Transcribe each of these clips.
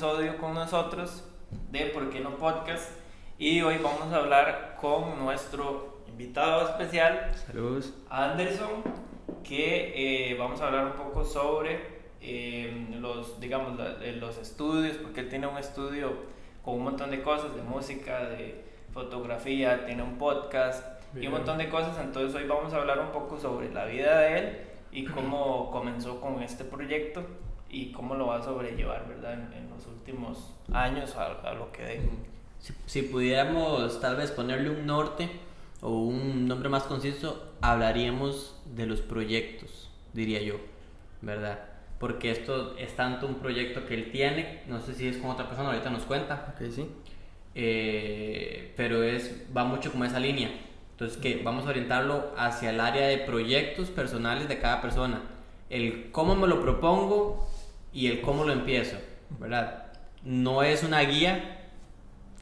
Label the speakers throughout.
Speaker 1: episodio con nosotros de ¿Por qué no podcast? Y hoy vamos a hablar con nuestro invitado especial,
Speaker 2: Saludos.
Speaker 1: Anderson, que vamos a hablar un poco sobre los estudios, porque él tiene un estudio con un montón de cosas, de música, de fotografía, tiene un podcast y un montón de cosas. Entonces hoy vamos a hablar un poco sobre la vida de él y cómo comenzó con este proyecto y cómo lo va a sobrellevar, ¿verdad? En los últimos años a lo que dé.
Speaker 2: Si pudiéramos tal vez ponerle un norte o un nombre más conciso, hablaríamos de los proyectos, diría yo, ¿verdad? Porque esto es tanto un proyecto que él tiene, no sé si es con otra persona, ahorita nos cuenta.
Speaker 3: Ok, sí.
Speaker 2: Pero va mucho como esa línea. Entonces que vamos a orientarlo hacia el área de proyectos personales de cada persona. El cómo me lo propongo y el cómo lo empiezo, ¿verdad? No es una guía,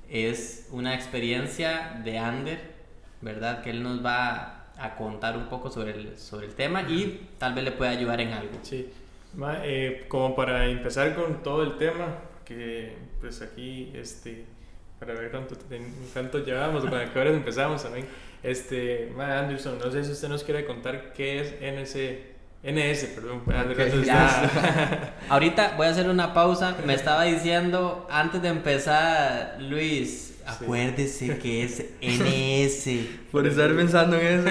Speaker 2: es una experiencia de Ander, ¿verdad? Que él nos va a contar un poco sobre el tema y tal vez le pueda ayudar en algo.
Speaker 3: Sí. Como para empezar con todo el tema, que pues aquí, para ver cuánto llevamos o para qué horas empezamos también. Anderson, no sé si usted nos quiere contar qué es NS, perdón.
Speaker 2: Okay, ahorita voy a hacer una pausa. Me estaba diciendo antes de empezar, Luis, acuérdese que es NS.
Speaker 4: Por estar pensando en eso.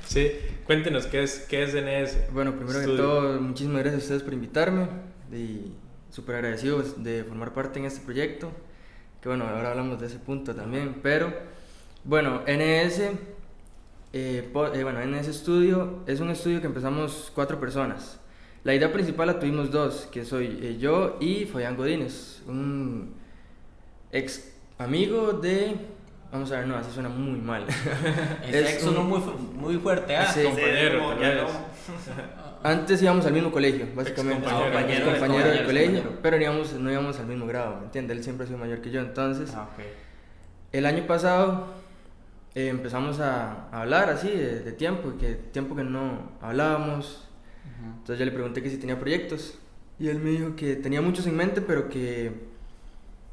Speaker 3: Sí, cuéntenos qué es NS.
Speaker 4: Bueno, primero que todo, muchísimas gracias a ustedes por invitarme y súper agradecidos de formar parte en este proyecto, que bueno, ahora hablamos de ese punto también, pero bueno, NS Studio es un estudio que empezamos 4 personas. La idea principal la tuvimos 2, que soy yo y Fabián Godínez, un ex amigo de... Vamos a ver, no, así suena muy mal.
Speaker 2: Es sonó muy fuerte,
Speaker 4: sí,
Speaker 3: compañero.
Speaker 4: Antes íbamos al mismo colegio, básicamente. Compañero del colegio, pero no íbamos al mismo grado, ¿me entiendes? Él siempre ha sido mayor que yo, entonces...
Speaker 2: Okay.
Speaker 4: El año pasado empezamos a hablar así de tiempo que no hablábamos. Entonces yo le pregunté que si tenía proyectos y él me dijo que tenía muchos en mente, pero que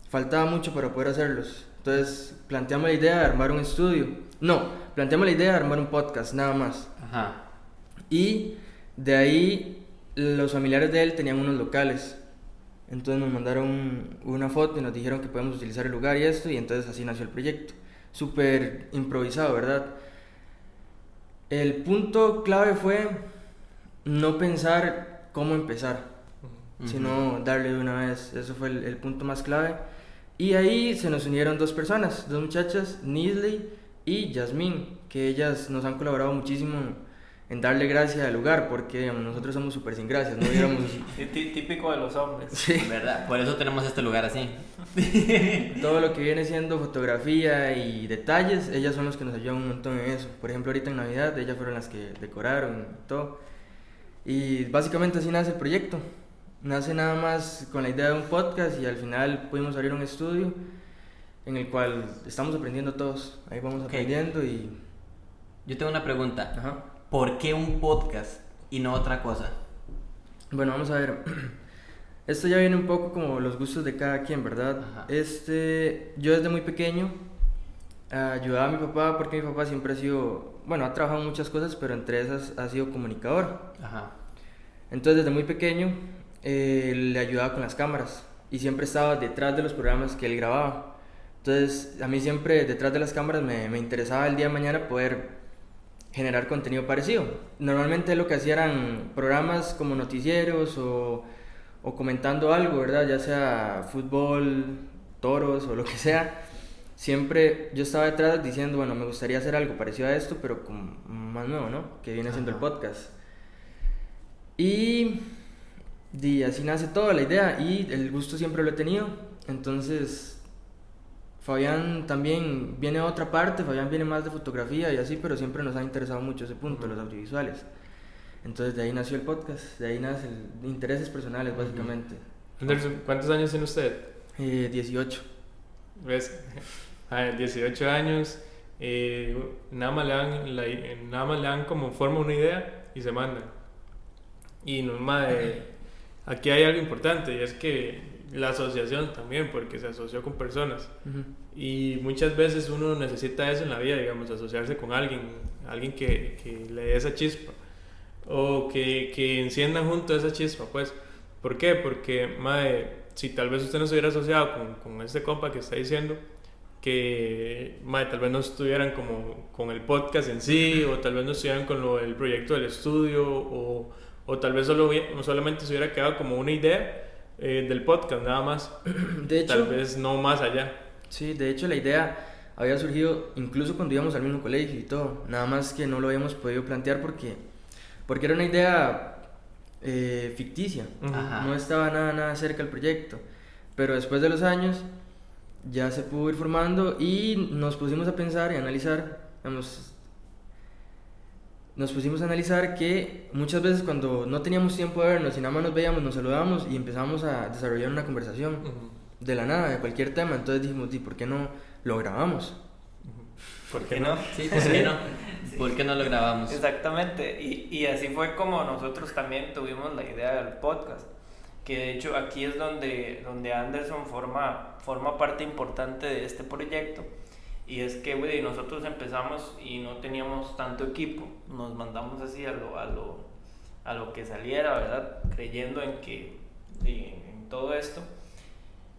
Speaker 4: faltaba mucho para poder hacerlos. Entonces planteamos la idea de armar un estudio. No, planteamos la idea de armar un podcast, nada más.
Speaker 2: Ajá.
Speaker 4: Y de ahí los familiares de él tenían unos locales. Entonces nos mandaron una foto y nos dijeron que podemos utilizar el lugar y esto, y entonces así nació el proyecto. Súper improvisado, ¿verdad? El punto clave fue no pensar cómo empezar, sino darle de una vez. Eso fue el punto más clave. Y ahí se nos unieron 2 personas, 2 muchachas, Nisley y Yasmín, que ellas nos han colaborado muchísimo en darle gracia al lugar, porque digamos, nosotros somos súper sin gracias, no hubiéramos...
Speaker 1: Típico de los hombres.
Speaker 4: Sí.
Speaker 2: ¿Verdad? Por eso tenemos este lugar así.
Speaker 4: Todo lo que viene siendo fotografía y detalles, ellas son los que nos ayudan un montón en eso. Por ejemplo, ahorita en Navidad, ellas fueron las que decoraron todo. Y básicamente así nace el proyecto. Nace nada más con la idea de un podcast y al final pudimos abrir un estudio en el cual estamos aprendiendo todos. Ahí vamos aprendiendo y...
Speaker 2: Yo tengo una pregunta.
Speaker 4: Ajá.
Speaker 2: ¿Por qué un podcast y no otra cosa?
Speaker 4: Bueno, vamos a ver. Esto ya viene un poco como los gustos de cada quien, ¿verdad?
Speaker 2: Ajá.
Speaker 4: Yo desde muy pequeño ayudaba a mi papá porque mi papá siempre ha sido... Bueno, ha trabajado en muchas cosas, pero entre esas ha sido comunicador.
Speaker 2: Ajá.
Speaker 4: Entonces, desde muy pequeño le ayudaba con las cámaras y siempre estaba detrás de los programas que él grababa. Entonces, a mí siempre detrás de las cámaras me interesaba el día de mañana poder generar contenido parecido. Normalmente lo que hacía eran programas como noticieros o comentando algo, ¿verdad? Ya sea fútbol, toros o lo que sea. Siempre yo estaba detrás diciendo, bueno, me gustaría hacer algo parecido a esto, pero como más nuevo, ¿no? Que viene siendo el podcast. Y así nace toda la idea y el gusto siempre lo he tenido. Entonces Fabián también viene a otra parte, Fabián viene más de fotografía y así, pero siempre nos ha interesado mucho ese punto, los audiovisuales. Entonces de ahí nació el podcast, de ahí nace intereses personales básicamente.
Speaker 3: Anderson, ¿cuántos años tiene usted?
Speaker 4: 18.
Speaker 3: ¿Ves? 18 años, nada más le dan como forma una idea y se mandan. Y no, aquí hay algo importante, y es que la asociación también, porque se asoció con personas.
Speaker 4: Ujú.
Speaker 3: Y muchas veces uno necesita eso en la vida, digamos, asociarse con alguien que le dé esa chispa, o que enciendan juntos esa chispa, pues. ¿Por qué? Porque, mae, si tal vez usted no se hubiera asociado con este compa que está diciendo, que, mae, tal vez no estuvieran como con el podcast en sí, o tal vez no estuvieran con el proyecto del estudio, o tal vez solamente se hubiera quedado como una idea del podcast, nada más.
Speaker 4: De hecho,
Speaker 3: Tal vez no más allá.
Speaker 4: sí, de hecho la idea había surgido incluso cuando íbamos al mismo colegio y todo, nada más que no lo habíamos podido plantear porque era una idea ficticia,
Speaker 3: Ujú.
Speaker 2: Ajá.
Speaker 4: no estaba nada cerca del proyecto, pero después de los años ya se pudo ir formando y nos pusimos a pensar y analizar, nos pusimos a analizar que muchas veces cuando no teníamos tiempo de vernos y nada más nos veíamos, nos saludábamos y empezamos a desarrollar una conversación
Speaker 3: Ujú.
Speaker 4: de la nada, de cualquier tema. Entonces dijimos, ¿y por qué no lo grabamos?
Speaker 3: ¿Por
Speaker 1: ¿Por
Speaker 3: qué
Speaker 1: qué
Speaker 3: no?
Speaker 1: no?
Speaker 2: Sí, ¿por qué no?
Speaker 1: Sí.
Speaker 2: ¿Por qué no lo grabamos?
Speaker 1: Exactamente, y así fue como nosotros también tuvimos la idea del podcast, que de hecho aquí es donde Anderson forma parte importante de este proyecto, y es que güey, nosotros empezamos y no teníamos tanto equipo, nos mandamos así a lo que saliera, ¿verdad? Creyendo en todo esto.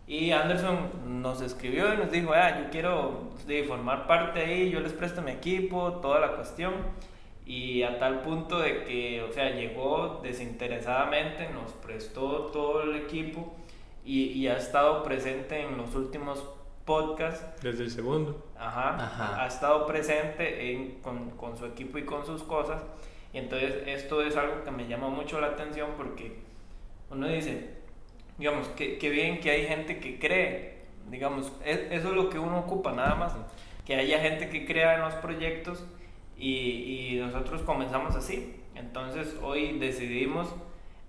Speaker 1: Y Anderson nos escribió y nos dijo, yo quiero formar parte ahí, yo les presto mi equipo, toda la cuestión. Y a tal punto de que, o sea, llegó desinteresadamente, nos prestó todo el equipo y ha estado presente en los últimos podcasts.
Speaker 3: Desde el segundo.
Speaker 2: Ajá.
Speaker 1: Ha estado presente con su equipo y con sus cosas. Y entonces esto es algo que me llama mucho la atención porque uno dice, digamos, que bien que hay gente que cree, digamos, eso es lo que uno ocupa nada más, que haya gente que crea en los proyectos y nosotros comenzamos así. Entonces hoy decidimos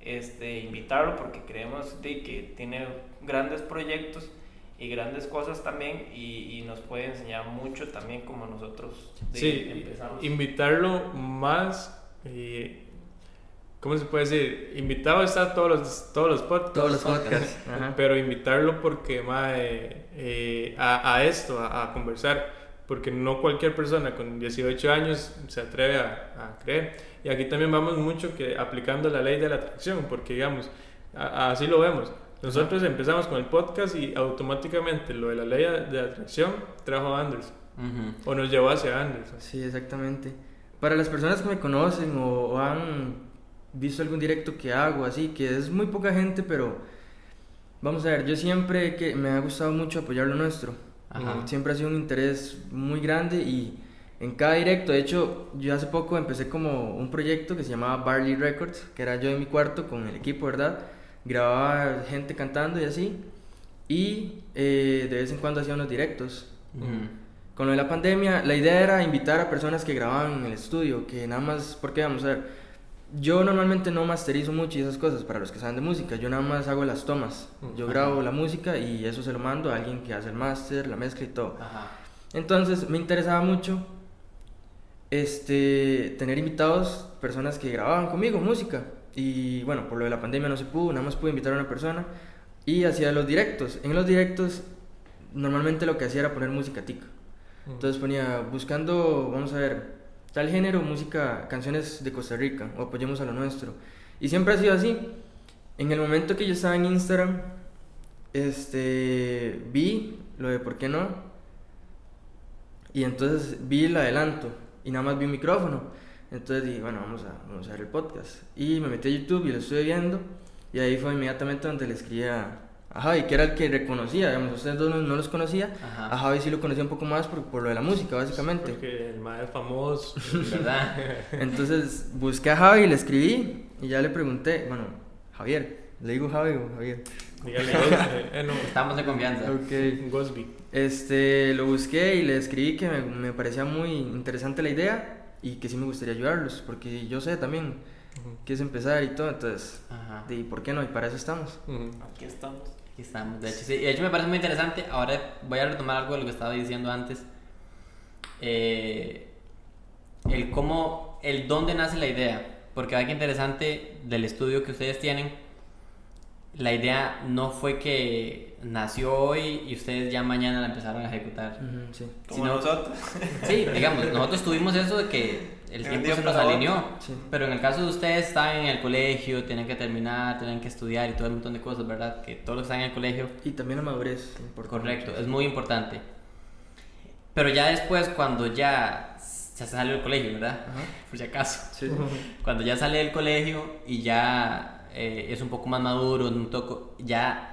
Speaker 1: invitarlo porque creemos que tiene grandes proyectos y grandes cosas también y nos puede enseñar mucho también como nosotros
Speaker 3: Sí,
Speaker 1: empezamos.
Speaker 3: invitarlo más, ¿cómo se puede decir? Invitado está todos los podcasts.
Speaker 4: Todos los podcasts. Ajá.
Speaker 3: Pero invitarlo porque a esto, a conversar, porque no cualquier persona con 18 años se atreve a creer. Y aquí también vamos mucho que aplicando la ley de la atracción, porque digamos, así lo vemos. Nosotros empezamos con el podcast y automáticamente lo de la ley de atracción trajo a Anderson,
Speaker 2: Ujú.
Speaker 3: o nos llevó hacia Anderson.
Speaker 4: Sí, exactamente. Para las personas que me conocen o han visto algún directo que hago, así, que es muy poca gente, pero vamos a ver, yo siempre que me ha gustado mucho apoyar lo nuestro.
Speaker 2: Ajá.
Speaker 4: Siempre ha sido un interés muy grande y en cada directo, de hecho, yo hace poco empecé como un proyecto que se llamaba Barley Records, que era yo en mi cuarto con el equipo, ¿verdad? Grababa gente cantando y así, y de vez en cuando hacía unos directos.
Speaker 2: Ujú.
Speaker 4: Con lo de la pandemia, la idea era invitar a personas que grababan en el estudio, que nada más, porque vamos a ver, yo normalmente no masterizo mucho y esas cosas, para los que saben de música, yo nada más hago las tomas, yo grabo la música y eso se lo mando a alguien que hace el máster, la mezcla y todo.
Speaker 2: Ajá.
Speaker 4: Entonces me interesaba mucho tener invitados, personas que grababan conmigo música, y bueno, por lo de la pandemia no se pudo, nada más pude invitar a una persona y hacía los directos. En los directos normalmente lo que hacía era poner música tica. Entonces ponía, buscando, vamos a ver, tal género, música, canciones de Costa Rica, o apoyemos a lo nuestro. Y siempre ha sido así. En el momento que yo estaba en Instagram, vi lo de por qué no. Y entonces vi el adelanto, y nada más vi un micrófono. Entonces dije, bueno, vamos a ver el podcast. Y me metí a YouTube y lo estuve viendo, y ahí fue inmediatamente donde le escribía a Javi, que era el que reconocía, digamos, ustedes dos no los conocía.
Speaker 2: Ajá.
Speaker 4: A Javi sí lo conocía un poco más por lo de la música, básicamente.
Speaker 3: Porque el mae es famoso.
Speaker 2: ¿Verdad?
Speaker 4: Entonces busqué a Javi, le escribí y ya le pregunté, bueno, Javier, ¿le digo Javi o Javier?
Speaker 3: Dígale, no,
Speaker 2: Estamos de confianza.
Speaker 4: Ok.
Speaker 3: Gosby.
Speaker 4: Lo busqué y le escribí que me parecía muy interesante la idea y que sí me gustaría ayudarlos, porque yo sé también que es empezar y todo, entonces,
Speaker 2: Ajá.
Speaker 4: ¿y por qué no? Y para eso estamos.
Speaker 1: Aquí estamos.
Speaker 2: Aquí estamos. De hecho, sí. De hecho, me parece muy interesante. Ahora voy a retomar algo de lo que estaba diciendo antes. El dónde nace la idea. Porque algo interesante del estudio que ustedes tienen la idea no fue que nació hoy y ustedes ya mañana la empezaron a ejecutar.
Speaker 4: Sí.
Speaker 1: Como nosotros.
Speaker 2: Sí, digamos, nosotros tuvimos eso de que el
Speaker 1: De un
Speaker 2: tiempo
Speaker 1: día
Speaker 2: se nos
Speaker 1: para
Speaker 2: alineó,
Speaker 1: otro.
Speaker 4: Sí.
Speaker 2: pero en el caso de ustedes están en el colegio, tienen que terminar, tienen que estudiar y todo un montón de cosas, ¿verdad? Que todos los que están en el colegio,
Speaker 4: Y también la madurez. Importante.
Speaker 2: correcto, es muy importante. Pero ya después, cuando ya se sale del colegio, ¿verdad?
Speaker 4: Ajá.
Speaker 2: Por si acaso.
Speaker 4: Sí.
Speaker 2: Cuando ya sale del colegio y ya es un poco más maduro, ya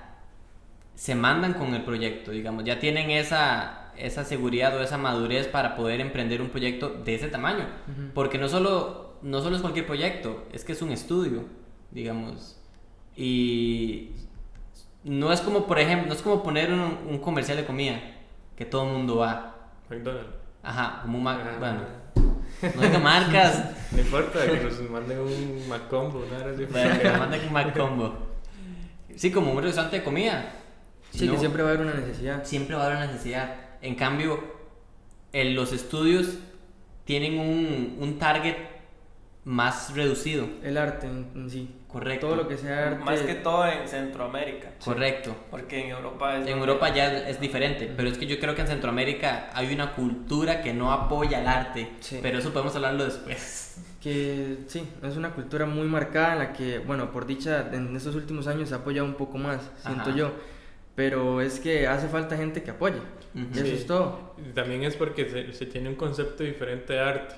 Speaker 2: se mandan con el proyecto, digamos, ya tienen esa seguridad o esa madurez para poder emprender un proyecto de ese tamaño. Porque no solo es cualquier proyecto, es que es un estudio, digamos. Y no es como, por ejemplo, no es como poner un comercial de comida, que todo el mundo va.
Speaker 3: McDonald's.
Speaker 2: Ajá, como bueno, no diga marcas.
Speaker 3: No importa, que nos manden un McCombo, ¿no? Era así.
Speaker 2: Bueno, que me manden un McCombo. Sí, como un restaurante de comida.
Speaker 4: Sí,
Speaker 2: No,
Speaker 4: que siempre va a haber una necesidad.
Speaker 2: siempre va a haber una necesidad. En cambio, los estudios tienen un target más reducido.
Speaker 4: El arte en sí.
Speaker 2: Correcto.
Speaker 4: Todo lo que sea arte.
Speaker 1: Más que todo en Centroamérica.
Speaker 2: Correcto.
Speaker 1: Porque en Europa es.
Speaker 2: En Europa ya es diferente, pero es que yo creo que en Centroamérica hay una cultura que no apoya el arte,
Speaker 4: Sí.
Speaker 2: pero eso podemos hablarlo después.
Speaker 4: Que sí, es una cultura muy marcada en la que, bueno, por dicha, en estos últimos años se ha apoyado un poco más, siento
Speaker 2: Ajá.
Speaker 4: yo. Pero es que hace falta gente que apoye.
Speaker 2: Ujú.
Speaker 4: Eso
Speaker 3: Sí.
Speaker 4: es todo.
Speaker 3: Y también es porque se tiene un concepto diferente de arte.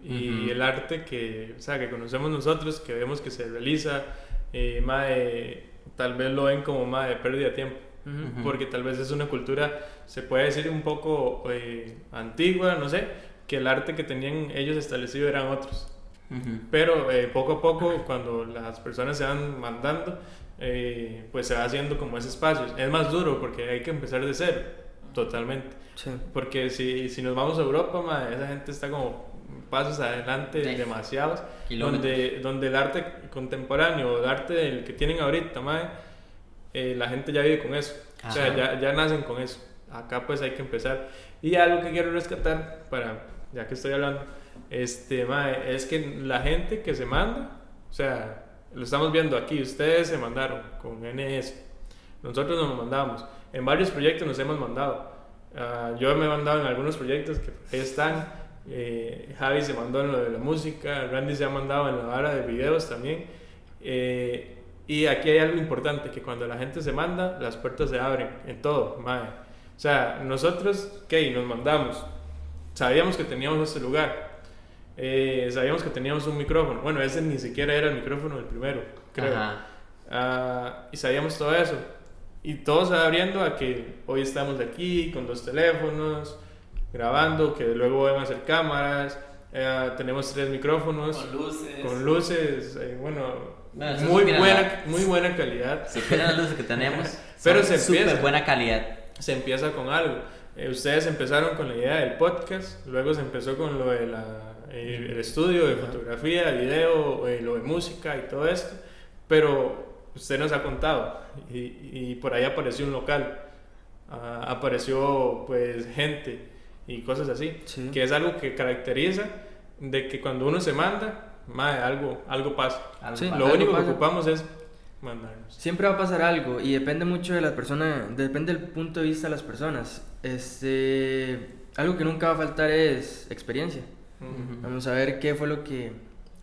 Speaker 3: Y
Speaker 2: Ujú.
Speaker 3: el arte que conocemos nosotros, que vemos que se realiza, tal vez lo ven como más de pérdida de tiempo.
Speaker 2: Ujú.
Speaker 3: Porque tal vez es una cultura, se puede decir un poco antigua, no sé, que el arte que tenían ellos establecido eran otros.
Speaker 2: Ujú.
Speaker 3: Pero poco a poco, cuando las personas se van mandando, pues se va haciendo como ese espacio. Es más duro porque hay que empezar de cero, totalmente.
Speaker 4: Sí.
Speaker 3: Porque si nos vamos a Europa, esa gente está como pasos adelante,
Speaker 2: Sí.
Speaker 3: demasiados,
Speaker 2: Kilómetros.
Speaker 3: donde el arte contemporáneo, el arte el que tienen ahorita, la gente ya vive con eso. O sea,
Speaker 2: Ajá.
Speaker 3: ya nacen con eso. Acá pues hay que empezar. Y algo que quiero rescatar, ya que estoy hablando, es que la gente que se manda, o sea, lo estamos viendo aquí, ustedes se mandaron con NS, nosotros nos mandamos, en varios proyectos nos hemos mandado. Yo me he mandado en algunos proyectos que ahí están, Javi se mandó en lo de la música, Randy se ha mandado en la vara de videos también. Y aquí hay algo importante, que cuando la gente se manda, las puertas se abren en todo, mae. O sea, nosotros, nos mandamos, sabíamos que teníamos este lugar, sabíamos que teníamos un micrófono, bueno, ese ni siquiera era el micrófono del primero, creo.
Speaker 2: Ajá.
Speaker 3: Y sabíamos todo eso, y todo se va abriendo a que hoy estamos aquí con 2 teléfonos, grabando, que luego van a hacer cámaras, tenemos 3 micrófonos,
Speaker 1: Con luces.
Speaker 3: bueno,
Speaker 2: Bueno, eso
Speaker 3: muy
Speaker 2: supera
Speaker 3: muy buena calidad.
Speaker 2: Si fueran las luces que tenemos,
Speaker 3: Pero
Speaker 2: son
Speaker 3: se empieza.
Speaker 2: súper buena calidad.
Speaker 3: Se empieza con algo. Ustedes empezaron con la idea del podcast, luego se empezó con lo de el estudio de fotografía, video, lo de música y todo esto, pero usted nos ha contado y por ahí apareció un local, apareció pues gente y cosas así,
Speaker 4: Sí.
Speaker 3: que es algo que caracteriza de que cuando uno se manda, algo pasa.
Speaker 2: Algo
Speaker 4: Sí.
Speaker 2: para-
Speaker 3: Lo
Speaker 4: algo
Speaker 3: único que
Speaker 4: pasa.
Speaker 3: ocupamos es mandarnos.
Speaker 4: Siempre va a pasar algo y depende mucho de las personas, depende del punto de vista de las personas. Algo que nunca va a faltar es experiencia.
Speaker 2: Ujú.
Speaker 4: Vamos a ver qué fue lo que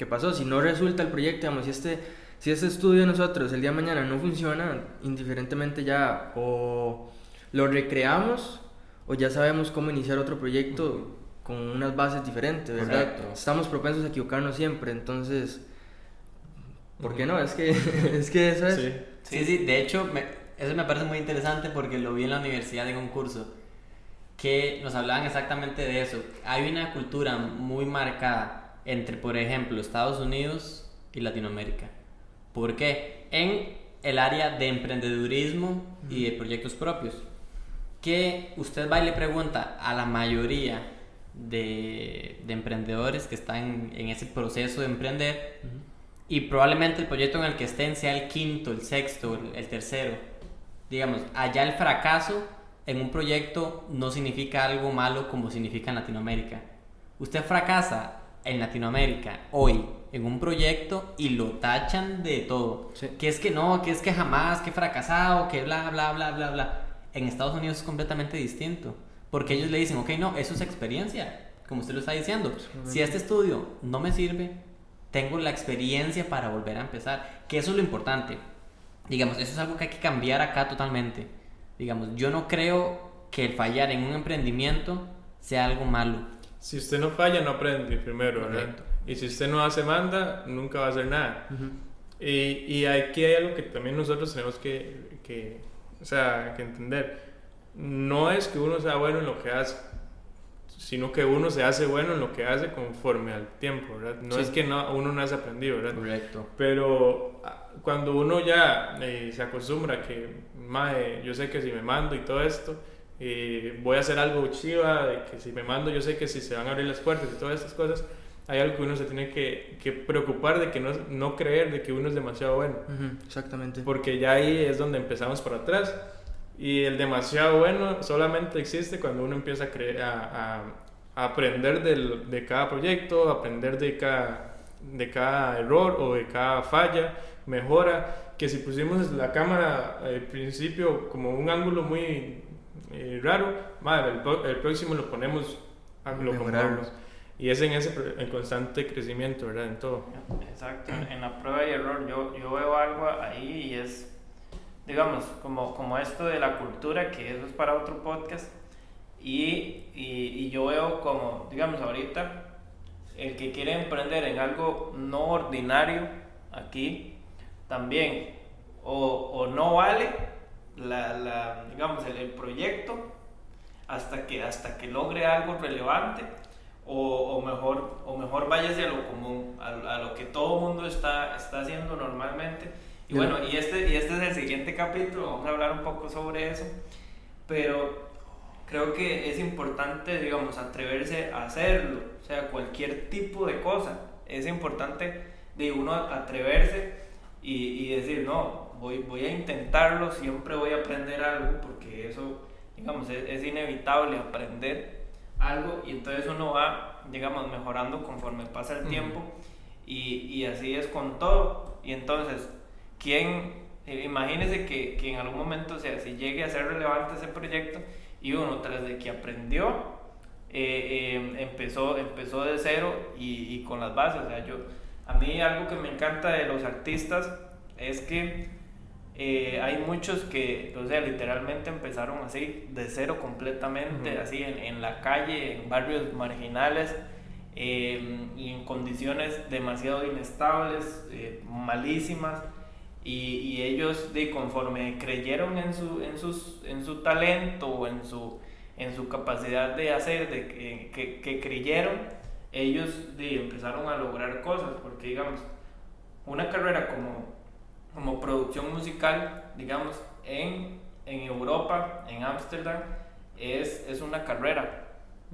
Speaker 4: pasó. Si no resulta el proyecto, digamos, si este estudio de nosotros el día de mañana no funciona, indiferentemente ya o lo recreamos o ya sabemos cómo iniciar otro proyecto con unas bases diferentes, ¿verdad?
Speaker 2: Correcto.
Speaker 4: Estamos propensos a equivocarnos siempre, entonces, ¿por qué no? Es que, es que eso es.
Speaker 3: Sí.
Speaker 2: Sí, de hecho, eso me parece muy interesante porque lo vi en la universidad en un curso que nos hablaban exactamente de eso. Hay una cultura muy marcada entre, por ejemplo, Estados Unidos y Latinoamérica. ¿Por qué? En el área de emprendedurismo y de proyectos propios. Que usted va y le pregunta a la mayoría de emprendedores que están en ese proceso de emprender, y probablemente el proyecto en el que estén sea el quinto, el sexto, el tercero. Digamos, allá el fracaso en un proyecto no significa algo malo como significa en Latinoamérica. Usted fracasa en Latinoamérica hoy en un proyecto y lo tachan de todo.
Speaker 4: Sí.
Speaker 2: Que es que no, que es que jamás, que fracasado, que bla, bla, bla, bla, bla. En Estados Unidos es completamente distinto. Porque ellos le dicen, ok, no, eso es experiencia, como usted lo está diciendo. Si este estudio no me sirve, tengo la experiencia para volver a empezar. Que eso es lo importante. Digamos, eso es algo que hay que cambiar acá totalmente. Digamos, yo no creo que el fallar en un emprendimiento sea algo malo.
Speaker 3: Si usted no falla, no aprende primero, ¿verdad?
Speaker 2: Correcto.
Speaker 3: Y si usted no hace manda, nunca va a hacer nada.
Speaker 4: Ujú.
Speaker 3: Y aquí hay algo que también nosotros tenemos que entender. No es que uno sea bueno en lo que hace, sino que uno se hace bueno en lo que hace conforme al tiempo, ¿verdad? No
Speaker 4: Sí.
Speaker 3: es que uno no hace aprendido, ¿verdad?
Speaker 2: Correcto.
Speaker 3: Pero cuando uno ya se acostumbra que, mae, yo sé que si me mando y todo esto, voy a hacer algo chiva, de que si me mando yo sé que si se van a abrir las puertas y todas estas cosas, hay algo que uno se tiene que preocupar de que no creer de que uno es demasiado bueno,
Speaker 4: Ujú, exactamente.
Speaker 3: porque ya ahí es donde empezamos por atrás, y el demasiado bueno solamente existe cuando uno empieza a aprender de cada proyecto, aprender de cada error o de cada falla, mejora. Que si pusimos la cámara al principio como un ángulo muy raro, madre, el próximo lo ponemos lo
Speaker 4: Mejorarlo.
Speaker 3: acomodamos. Y es en constante crecimiento, ¿verdad? En todo.
Speaker 1: Exacto, en la prueba y error yo veo algo ahí y es, digamos, como esto de la cultura, que eso es para otro podcast, y yo veo como, digamos, ahorita, el que quiere emprender en algo no ordinario aquí, también, o no vale digamos, el proyecto hasta que logre algo relevante, o mejor váyase a lo común, a lo que todo el mundo está haciendo normalmente. Y bueno, y este es el siguiente capítulo, vamos a hablar un poco sobre eso, pero creo que es importante, digamos, atreverse a hacerlo, o sea, cualquier tipo de cosa, es importante de uno atreverse y decir, no, voy a intentarlo, siempre voy a aprender algo, porque eso, digamos, es inevitable aprender algo, y entonces uno va, digamos, mejorando conforme pasa el tiempo, y así es con todo. Y entonces, imagínese que en algún momento, o sea, si llegue a ser relevante ese proyecto y uno tras de que aprendió, empezó de cero y con las bases. O sea, a mí algo que me encanta de los artistas es que hay muchos que, o sea, literalmente empezaron así, de cero completamente, así en la calle, en barrios marginales, y en condiciones demasiado inestables, malísimas, y ellos, conforme creyeron en su talento, o en su capacidad de hacer, que creyeron, ellos empezaron a lograr cosas, porque, digamos, una carrera como producción musical, digamos, en Europa, en Ámsterdam, es una carrera,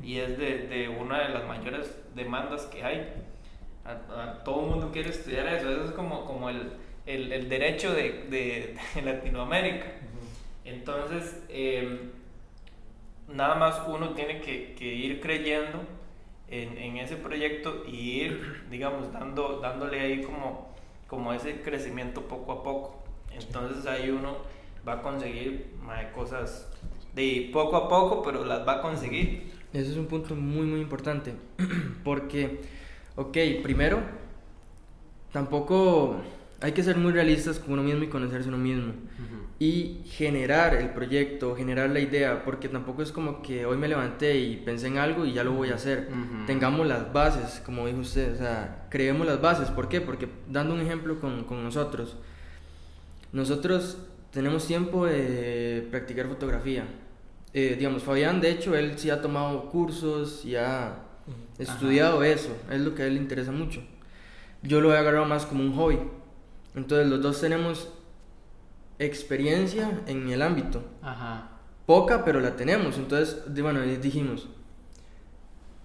Speaker 1: y es de una de las mayores demandas que hay. Todo el mundo quiere estudiar eso es como el derecho de Latinoamérica. Entonces, nada más uno tiene que ir creyendo en ese proyecto y ir, digamos, dándole ahí como ese crecimiento poco a poco. Entonces ahí uno va a conseguir cosas de poco a poco, pero las va a conseguir.
Speaker 4: Ese es un punto muy muy importante, porque, ok, primero, tampoco hay que ser muy realistas con uno mismo y conocerse uno mismo, y generar el proyecto, generar la idea, porque tampoco es como que hoy me levanté y pensé en algo y ya lo voy a hacer. Tengamos las bases, como dijo usted, o sea, creemos las bases. ¿Por qué? Porque, dando un ejemplo con nosotros tenemos tiempo de practicar fotografía. Digamos, Fabián, de hecho, él sí ha tomado cursos y ha estudiado eso, es lo que a él le interesa mucho. Yo lo he agarrado más como un hobby. Entonces los dos tenemos experiencia en el ámbito. Poca, pero la tenemos. Entonces, bueno, dijimos,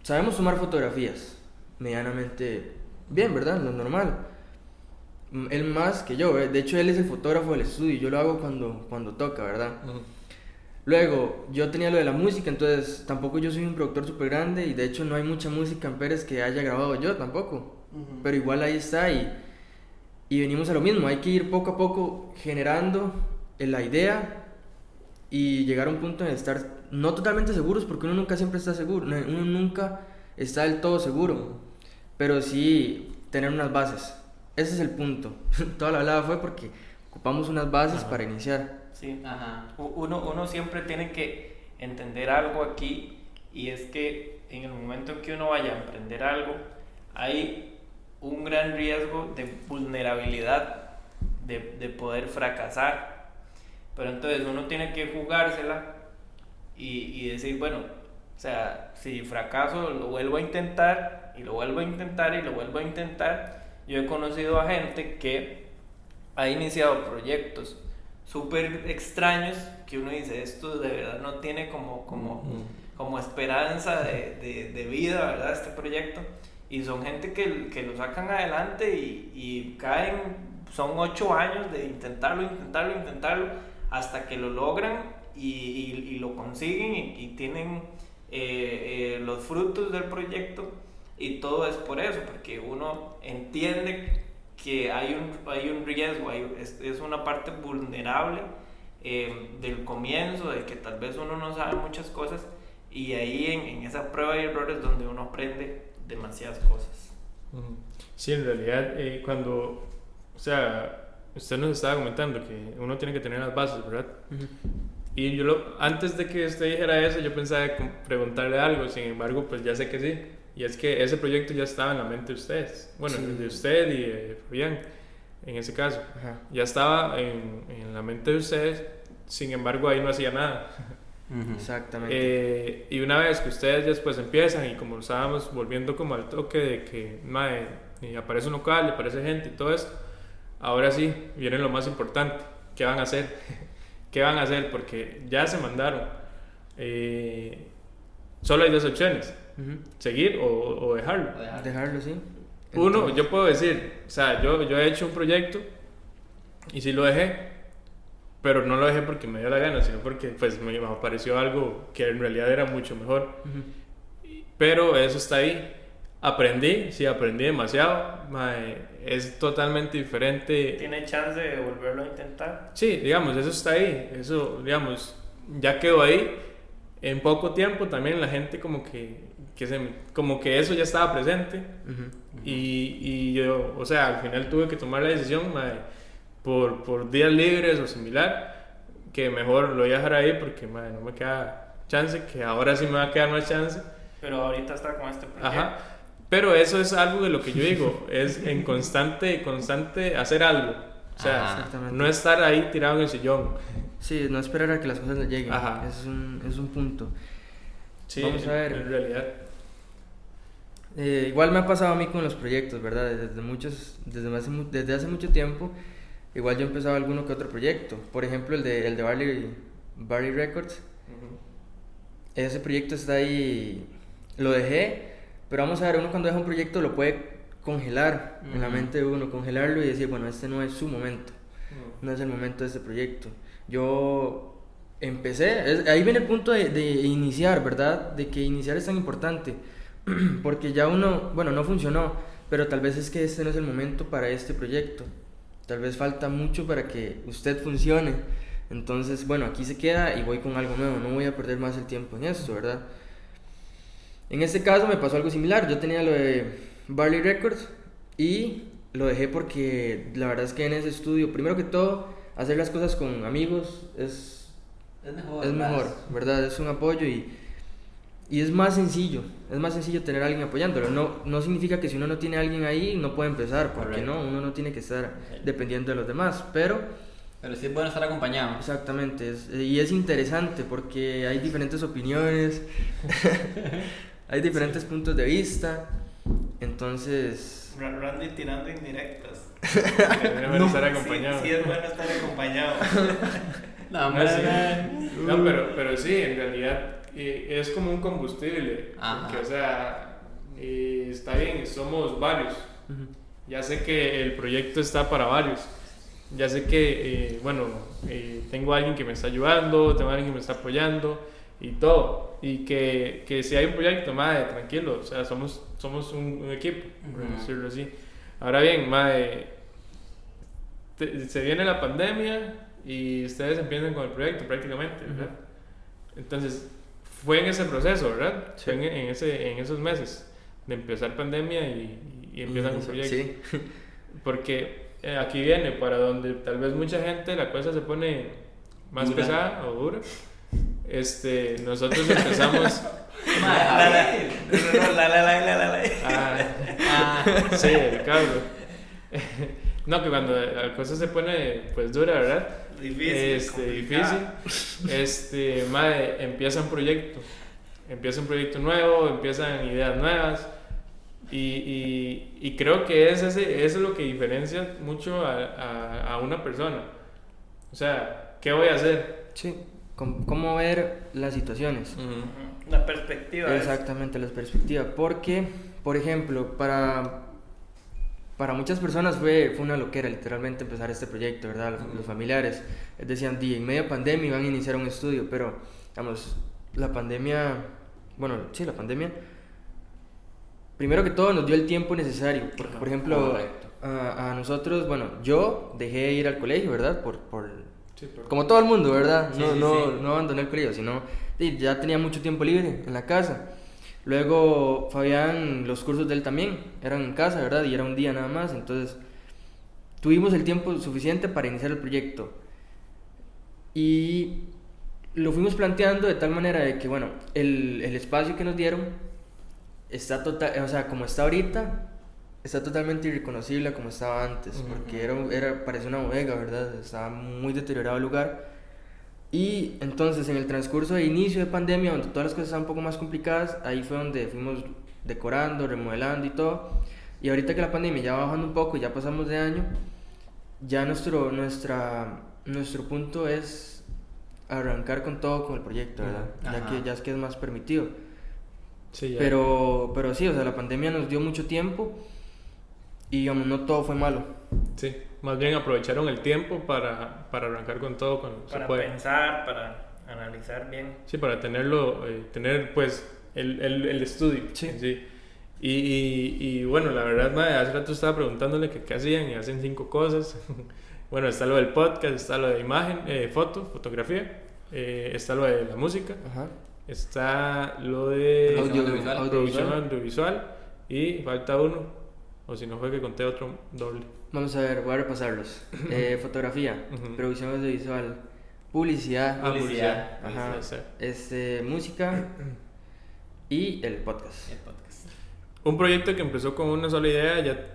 Speaker 4: sabemos tomar fotografías medianamente bien, ¿verdad? Lo normal. Él más que yo, de hecho él es el fotógrafo del estudio, yo lo hago cuando toca, ¿verdad? Luego, yo tenía lo de la música, entonces tampoco yo soy un productor súper grande y de hecho no hay mucha música en Pérez que haya grabado yo tampoco. Pero igual ahí está y venimos a lo mismo, hay que ir poco a poco generando la idea y llegar a un punto de estar no totalmente seguros, porque uno nunca siempre está seguro, uno nunca está del todo seguro, pero sí tener unas bases. Ese es el punto. Toda la hablada fue porque ocupamos unas bases para iniciar.
Speaker 1: Sí, uno siempre tiene que entender algo aquí, y es que en el momento en que uno vaya a emprender algo, hay un gran riesgo de vulnerabilidad, de poder fracasar. Pero entonces uno tiene que jugársela y decir, bueno, o sea, si fracaso lo vuelvo a intentar y lo vuelvo a intentar y lo vuelvo a intentar. Yo he conocido a gente que ha iniciado proyectos súper extraños que uno dice, esto de verdad no tiene como esperanza de vida, ¿verdad? Este proyecto. Y son gente que lo sacan adelante y caen, son 8 años de intentarlo, hasta que lo logran y lo consiguen y tienen los frutos del proyecto. Y todo es por eso, porque uno entiende que hay un riesgo, es una parte vulnerable del comienzo, de que tal vez uno no sabe muchas cosas, y ahí en esa prueba y errores donde uno aprende demasiadas cosas.
Speaker 3: Sí, en realidad cuando, o sea, usted nos estaba comentando que uno tiene que tener las bases, ¿verdad? Y yo antes de que usted dijera eso, yo pensaba preguntarle algo, sin embargo, pues ya sé que sí. Y es que ese proyecto ya estaba en la mente de ustedes. Bueno, sí. De usted y de Fabián, en ese caso. Ajá. Ya estaba en la mente de ustedes, sin embargo, ahí no hacía nada.
Speaker 4: Exactamente.
Speaker 3: Y una vez que ustedes después empiezan, y como estábamos volviendo como al toque de que y aparece un local, y aparece gente y todo esto, ahora sí, viene lo más importante. ¿Qué van a hacer? ¿Qué van a hacer? Porque ya se mandaron. Solo hay 2 opciones. Seguir o dejarlo.
Speaker 4: Dejarlo, sí.
Speaker 3: Uno,
Speaker 4: Entonces,
Speaker 3: yo puedo decir, o sea, yo he hecho un proyecto y sí lo dejé, pero no lo dejé porque me dio la gana, sino porque pues me apareció algo que en realidad era mucho mejor. Pero eso está ahí. Aprendí demasiado. Es totalmente diferente.
Speaker 1: ¿Tiene chance de volverlo a intentar?
Speaker 3: Sí, digamos, eso está ahí. Eso, digamos, ya quedó ahí. En poco tiempo también la gente como que eso ya estaba presente. Y yo, o sea, al final tuve que tomar la decisión por días libres o similar, que mejor lo voy a dejar ahí porque no me queda chance, que ahora sí me va a quedar más chance.
Speaker 1: Pero ahorita está con este proyecto.
Speaker 3: Ajá. Pero eso es algo de lo que yo digo, es en constante hacer algo. O sea, no estar ahí tirado en el sillón.
Speaker 4: Sí, no esperar a que las cosas le lleguen.
Speaker 3: Ajá.
Speaker 4: Es un punto.
Speaker 3: Sí,
Speaker 4: vamos a ver.
Speaker 3: En realidad.
Speaker 4: Igual me ha pasado a mí con los proyectos, ¿verdad? Desde hace mucho tiempo, igual yo he empezado alguno que otro proyecto. Por ejemplo, el de Barley Records. Ese proyecto está ahí, lo dejé, pero vamos a ver, uno cuando deja un proyecto lo puede congelar en la mente de uno, congelarlo y decir, bueno, este no es su momento, no es el momento de este proyecto. Yo empecé, ahí viene el punto de iniciar, ¿verdad? De que iniciar es tan importante, porque ya uno, bueno, no funcionó, pero tal vez es que este no es el momento para este proyecto, tal vez falta mucho para que usted funcione. Entonces, bueno, aquí se queda y voy con algo nuevo, no voy a perder más el tiempo en esto, ¿verdad? En este caso me pasó algo similar, yo tenía lo de Barley Records y lo dejé porque la verdad es que en ese estudio, primero que todo, hacer las cosas con amigos es mejor, ¿verdad? Es un apoyo y es más sencillo tener a alguien apoyándolo. No significa que si uno no tiene a alguien ahí no puede empezar, porque no, uno no tiene que estar dependiendo de los demás, pero
Speaker 2: sí es bueno estar acompañado.
Speaker 4: Exactamente, y es interesante porque hay diferentes opiniones, hay diferentes puntos de vista, entonces...
Speaker 1: Randy tirando indirectas.
Speaker 3: Es bueno estar acompañado.
Speaker 1: Sí, es bueno estar acompañado.
Speaker 3: Pero sí, en realidad es como un combustible. Porque, o sea, está bien, somos varios. Ya sé que el proyecto está para varios. ya sé que, tengo alguien que me está ayudando, tengo alguien que me está apoyando y todo. Y que si hay un proyecto, madre, tranquilo, o sea, somos un equipo, por decirlo así. Ahora bien, madre, se viene la pandemia y ustedes empiezan con el proyecto prácticamente, ¿verdad? Entonces, fue en ese proceso, ¿verdad?
Speaker 4: Sí.
Speaker 3: Fue en esos meses de empezar pandemia y empiezan un proyecto.
Speaker 4: Sí.
Speaker 3: Porque aquí viene para donde tal vez mucha gente la cosa se pone más
Speaker 2: Dura.
Speaker 3: pesada o dura. Nosotros empezamos. Sí, el cabro. No, que cuando la cosa se pone pues dura, ¿verdad? Difícil. Madre, empieza un proyecto nuevo, empiezan ideas nuevas. Y creo que eso es lo que diferencia mucho a una persona. O sea, ¿qué voy a hacer?
Speaker 4: Sí, cómo ver las situaciones.
Speaker 1: La perspectiva.
Speaker 4: Exactamente, la perspectiva. Porque, por ejemplo, para muchas personas fue una loquera literalmente empezar este proyecto, ¿verdad? Los familiares decían, en medio de pandemia iban a iniciar un estudio, pero, digamos, la pandemia, primero que todo nos dio el tiempo necesario, porque, por ejemplo, a nosotros, yo dejé de ir al colegio, ¿verdad? Como todo el mundo, ¿verdad? No abandoné el colegio, sino ya tenía mucho tiempo libre en la casa. Luego Fabián, los cursos de él también eran en casa, ¿verdad? Y era un día nada más, entonces tuvimos el tiempo suficiente para iniciar el proyecto. Y lo fuimos planteando de tal manera de que, el espacio que nos dieron está como está ahorita, está totalmente irreconocible como estaba antes, porque parecía una bodega, ¿verdad? Estaba muy deteriorado el lugar. Y entonces en el transcurso de inicio de pandemia, donde todas las cosas estaban un poco más complicadas, ahí fue donde fuimos decorando, remodelando y todo. Y ahorita que la pandemia ya va bajando un poco, ya pasamos de año, ya nuestro punto es arrancar con todo con el proyecto, ¿verdad? Ya es que es más permitido.
Speaker 3: Sí,
Speaker 4: pero sí, o sea, la pandemia nos dio mucho tiempo y no todo fue malo.
Speaker 3: Sí, más bien aprovecharon el tiempo para arrancar con todo cuando se puede.
Speaker 1: Para pensar, para analizar bien.
Speaker 3: Sí, para tener pues el estudio.
Speaker 4: Sí.
Speaker 3: En sí. Y bueno, la verdad, madre, hace rato estaba preguntándole que qué hacían y hacen 5 cosas. Bueno, está lo del podcast, está lo de imagen, fotografía, está lo de la música, está lo de producción audiovisual y falta uno, o si no fue que conté otro doble.
Speaker 4: Vamos a ver, voy a repasarlos. Fotografía, producción audiovisual, publicidad,
Speaker 2: Publicidad.
Speaker 4: música y el podcast.
Speaker 3: Un proyecto que empezó con una sola idea ya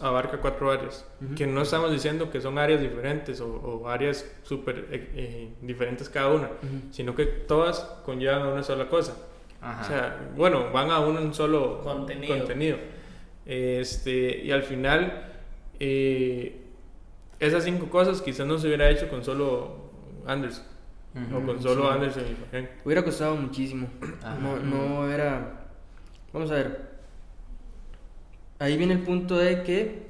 Speaker 3: abarca 4 áreas, que no estamos diciendo que son áreas diferentes o áreas súper diferentes cada una, sino que todas conllevan a una sola cosa. O sea, van a un solo contenido. Y al final esas 5 cosas quizás no se hubiera hecho con solo Anderson o con solo Anderson y Fabián.
Speaker 4: Hubiera costado muchísimo. No era... Vamos a ver. Ahí viene el punto de que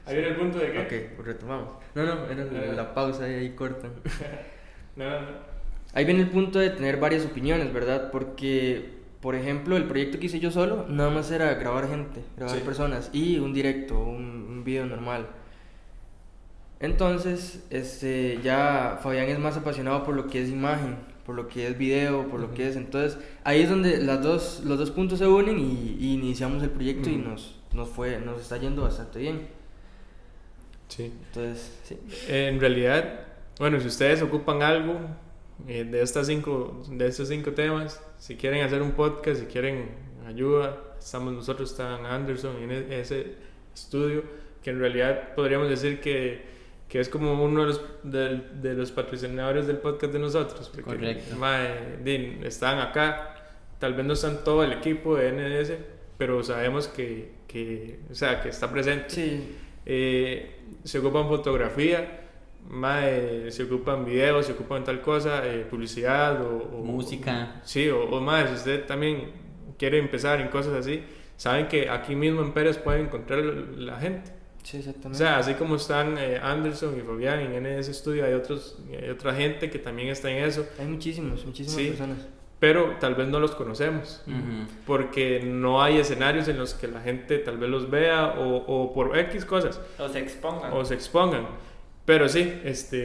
Speaker 3: Ahí viene el punto de que...
Speaker 4: Ok, retomamos. No, era la pausa ahí cortan.
Speaker 3: No.
Speaker 4: Ahí viene el punto de tener varias opiniones, ¿verdad? Porque, por ejemplo, el proyecto que hice yo solo, nada más era grabar gente, grabar personas y un directo, un video normal. Entonces, ya Fabián es más apasionado por lo que es imagen, por lo que es video, por lo que es... Entonces, ahí es donde los dos puntos se unen y iniciamos el proyecto y nos está yendo bastante bien.
Speaker 3: Sí.
Speaker 4: Entonces, sí.
Speaker 3: En realidad, bueno, si ustedes ocupan algo de estos 5 temas, si quieren hacer un podcast, si quieren ayuda, nosotros, está Anderson en ese estudio, que en realidad podríamos decir que es como uno de los patrocinadores del podcast de nosotros.
Speaker 2: Correcto.
Speaker 3: Están acá, tal vez no están todo el equipo de NDS, pero sabemos que está presente.
Speaker 4: Sí.
Speaker 3: Se ocupan fotografía, se ocupan videos, se ocupan tal cosa, publicidad o
Speaker 2: música.
Speaker 3: Sí, o si usted también quiere empezar en cosas así, saben que aquí mismo en Pérez pueden encontrar la gente.
Speaker 4: Sí,
Speaker 3: O
Speaker 4: exactamente.
Speaker 3: sea, así como están Anderson y Fabián en NS Studio, hay otra gente que también está en eso,
Speaker 4: Hay muchísimas
Speaker 3: Sí.
Speaker 4: personas.
Speaker 3: pero tal vez no los conocemos, porque no hay escenarios en los que la gente tal vez los vea o por X cosas
Speaker 1: O se expongan.
Speaker 3: o se expongan. Pero sí,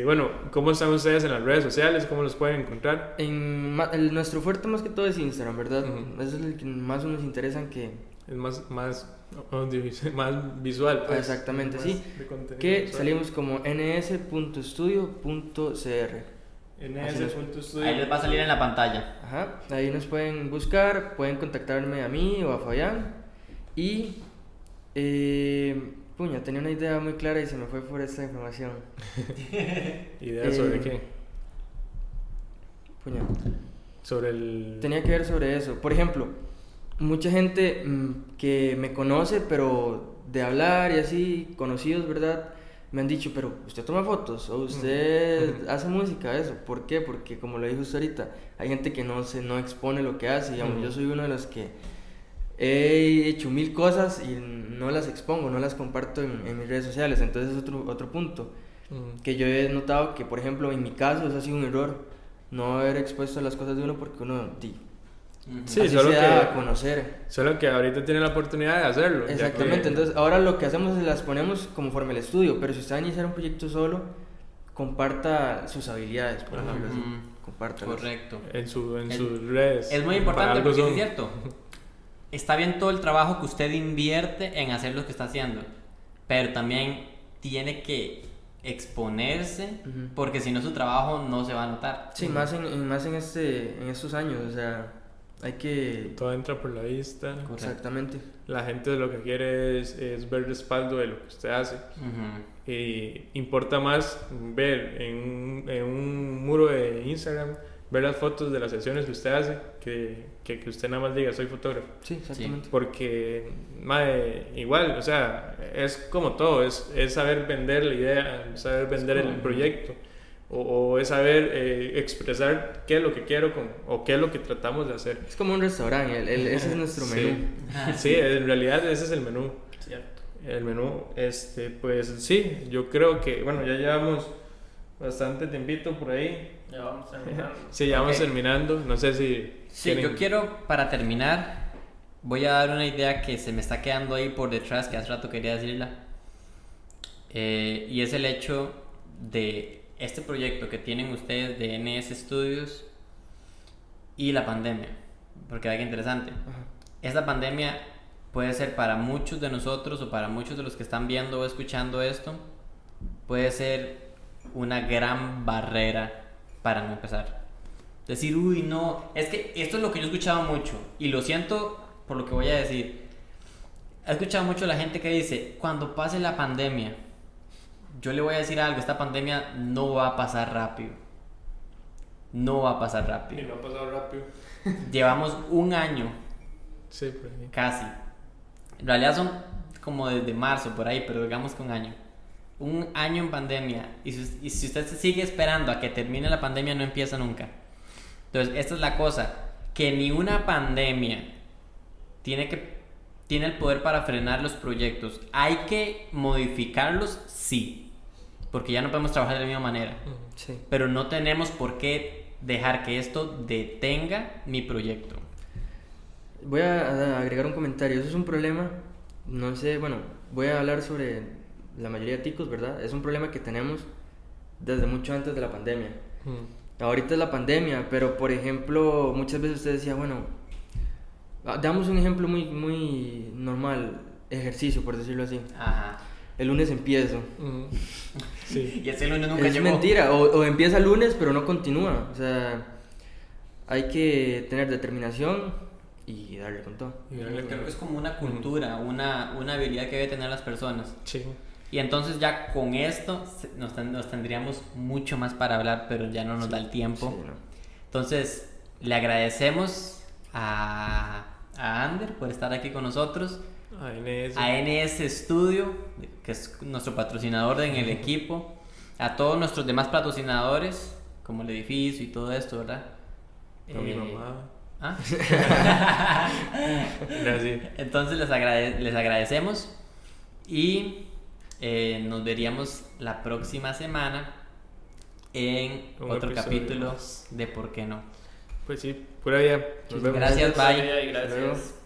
Speaker 3: bueno, ¿cómo están ustedes en las redes sociales? ¿Cómo los pueden encontrar?
Speaker 4: Nuestro fuerte más que todo es Instagram, ¿verdad?
Speaker 3: Ujú.
Speaker 4: Eso es el que más nos interesa que...
Speaker 3: Es más visual. Pues,
Speaker 4: Exactamente,
Speaker 3: más
Speaker 4: sí.
Speaker 3: de contenido
Speaker 4: Que
Speaker 3: visual.
Speaker 4: salimos como ns.studio.cr.
Speaker 3: NS.studio.
Speaker 2: Ahí les va a salir en la pantalla.
Speaker 4: Ajá, ahí nos pueden buscar, pueden contactarme a mí o a Fabián. Y... puña, tenía una idea muy clara y se me fue por esta información.
Speaker 3: ¿Idea sobre qué?
Speaker 4: Puña.
Speaker 3: Sobre el...
Speaker 4: Tenía que ver sobre eso. Por ejemplo, mucha gente que me conoce, pero de hablar y así, conocidos, ¿verdad? Me han dicho, pero usted toma fotos o usted hace música, eso. ¿Por qué? Porque como lo dijo usted ahorita, hay gente que no expone lo que hace. Digamos, yo soy uno de los que he hecho 1000 cosas y no las expongo, no las comparto en mis redes sociales. Entonces es otro punto. Que yo he notado que, por ejemplo, en mi caso, eso ha sido un error. No haber expuesto las cosas de uno porque uno...
Speaker 3: Sí,
Speaker 4: así
Speaker 3: solo
Speaker 4: se da
Speaker 3: que-
Speaker 4: a conocer.
Speaker 3: Solo que ahorita tiene la oportunidad de hacerlo. ya
Speaker 4: Exactamente,
Speaker 3: que-
Speaker 4: entonces ahora lo que hacemos es las ponemos conforme al estudio, pero si usted va a iniciar un proyecto solo, comparta sus habilidades, por decirlo así.
Speaker 2: Ujú.
Speaker 4: Compártalas.
Speaker 2: Correcto.
Speaker 3: En
Speaker 2: Es-
Speaker 3: sus redes.
Speaker 2: Es muy
Speaker 3: Para
Speaker 2: importante
Speaker 3: algo
Speaker 2: porque sí
Speaker 3: son.
Speaker 2: es cierto. Está bien todo el trabajo que usted invierte en hacer lo que está haciendo, pero también tiene que exponerse
Speaker 4: Ujú.
Speaker 2: porque si no su trabajo no se va a notar.
Speaker 4: Sí, más en estos años, o sea, hay que...
Speaker 3: Todo entra por la vista.
Speaker 2: Correcto.
Speaker 4: Exactamente.
Speaker 3: La gente lo que quiere es ver respaldo de lo que usted hace.
Speaker 2: Ujú.
Speaker 3: Y importa más ver en un muro de Instagram, ver las fotos de las sesiones que usted hace, que usted nada más diga soy fotógrafo.
Speaker 4: Sí, exactamente.
Speaker 3: Porque, mae, igual, o sea, es como todo, es saber vender la idea, saber vender el proyecto, o es saber expresar qué es lo que quiero o qué es lo que tratamos de hacer.
Speaker 4: Es como un restaurante, ese es nuestro
Speaker 3: Sí.
Speaker 4: menú.
Speaker 3: Sí, en realidad ese es el menú.
Speaker 1: Cierto.
Speaker 3: El menú, pues sí, yo creo que, bueno, ya llevamos bastante tiempito por ahí.
Speaker 1: Ya vamos terminando.
Speaker 3: Sí, ya vamos
Speaker 2: Ok.
Speaker 3: terminando, no sé si...
Speaker 2: Sí,
Speaker 3: quieren-
Speaker 2: yo quiero, para terminar, voy a dar una idea que se me está quedando ahí por detrás, que hace rato quería decirla. Y es el hecho de este proyecto que tienen ustedes de NS Studios y la pandemia. Porque hay que interesante.
Speaker 4: Ajá.
Speaker 2: Esta pandemia puede ser para muchos de nosotros o para muchos de los que están viendo o escuchando esto, puede ser una gran barrera para no empezar. Decir, uy, no, es que esto es lo que yo he escuchado mucho y lo siento por lo que voy a decir. He escuchado mucho a la gente que dice, cuando pase la pandemia, yo le voy a decir algo, esta pandemia no va a pasar rápido. No va a pasar
Speaker 3: Y
Speaker 2: rápido.
Speaker 3: no ha pasado rápido.
Speaker 2: Llevamos un año
Speaker 3: Sí, por ahí.
Speaker 2: casi. En realidad son como desde marzo por ahí, pero digamos que un año. Un año en pandemia. Y si usted se sigue esperando a que termine la pandemia, no empieza nunca. Entonces, esta es la cosa. Que ni una pandemia tiene el poder para frenar los proyectos. Hay que modificarlos, sí. Porque ya no podemos trabajar de la misma manera.
Speaker 4: Sí.
Speaker 2: Pero no tenemos por qué dejar que esto detenga mi proyecto.
Speaker 4: Voy a agregar un comentario. Eso es un problema, no sé, bueno, voy a hablar sobre la mayoría de ticos, ¿verdad? Es un problema que tenemos desde mucho antes de la pandemia. Ahorita es la pandemia, pero por ejemplo, muchas veces usted decía, bueno, damos un ejemplo muy normal, ejercicio, por decirlo así.
Speaker 2: Ajá.
Speaker 4: El lunes empiezo.
Speaker 3: Sí.
Speaker 2: Y ese lunes nunca
Speaker 4: Es
Speaker 2: llegó.
Speaker 4: mentira, o empieza el lunes, pero no continúa. O sea, hay que tener determinación y darle con todo.
Speaker 3: Y darle
Speaker 2: Creo
Speaker 3: con-
Speaker 2: que es como una cultura, una habilidad que debe tener las personas.
Speaker 3: Sí.
Speaker 2: Y entonces ya con esto nos tendríamos mucho más para hablar, pero ya no nos da el tiempo.
Speaker 4: Sí, ¿no?
Speaker 2: Entonces, le agradecemos a Ander por estar aquí con nosotros,
Speaker 3: ANS.
Speaker 2: a NS Studio, que es nuestro patrocinador en el equipo, a todos nuestros demás patrocinadores, como el edificio y todo esto, ¿verdad?
Speaker 3: A mi mamá.
Speaker 2: ¿Ah?
Speaker 3: No, sí.
Speaker 2: Entonces les agradecemos y nos veríamos la próxima semana en
Speaker 3: Un
Speaker 2: otro
Speaker 3: episodio
Speaker 2: capítulo
Speaker 3: más.
Speaker 2: de ¿Por qué no?
Speaker 3: Pues sí, pura vida. Nos vemos.
Speaker 2: Gracias, bye.
Speaker 1: Y gracias.
Speaker 3: Hasta luego.